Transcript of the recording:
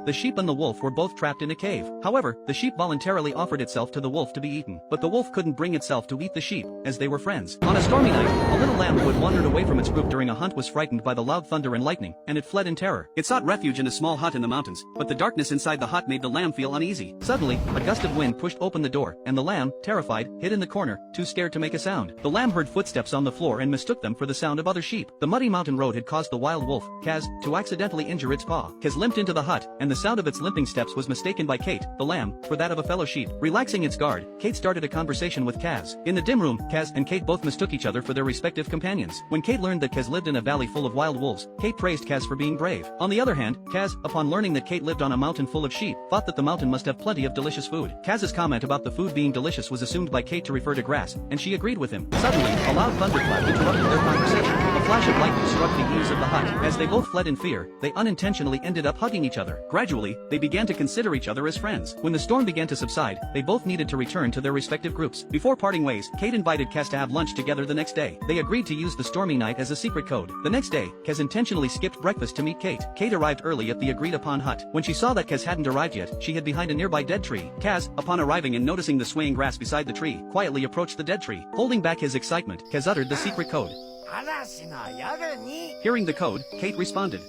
The sheep and the wolf were both trapped in a cave. However, the sheep voluntarily offered itself to the wolf to be eaten, but the wolf couldn't bring itself to eat the sheep, as they were friends. On a stormy night, a little lamb who had wandered away from its group during a hunt was frightened by the loud thunder and lightning, and it fled in terror. It sought refuge in a small hut in the mountains, but the darkness inside the hut made the lamb feel uneasy. Suddenly, a gust of wind pushed open the door, and the lamb, terrified, hid in the corner, too scared to make a sound. The lamb heard footsteps on the floor and mistook them for the sound of other sheep. The muddy mountain road had caused the wild wolf, Kaz, to accidentally injure its paw. Kaz limped into the hut, and the sound of its limping steps was mistaken by Kate, the lamb, for that of a fellow sheep. Relaxing its guard, Kate started a conversation with Kaz. In the dim room, Kaz and Kate both mistook each other for their respective companions. When Kate learned that Kaz lived in a valley full of wild wolves, Kate praised Kaz for being brave. On the other hand, Kaz, upon learning that Kate lived on a mountain full of sheep, thought that the mountain must have plenty of delicious food. Kaz's comment about the food being delicious was assumed by Kate to refer to grass, and she agreed with him. Suddenly, a loud thunderclap interrupted their conversation. A flash of lightning struck the eaves of the hut. As they both fled in fear, they unintentionally ended up hugging each other. Gradually, they began to consider each other as friends. When the storm began to subside, they both needed to return to their respective groups. Before parting ways, Kate invited Kaz to have lunch together the next day. They agreed to use the stormy night as a secret code. The next day, Kaz intentionally skipped breakfast to meet Kate. Kate arrived early at the agreed-upon hut. When she saw that Kaz hadn't arrived yet, she hid behind a nearby dead tree. Kaz, upon arriving and noticing the swaying grass beside the tree, quietly approached the dead tree. Holding back his excitement, Kaz uttered the secret code. Hearing the code, Kate responded.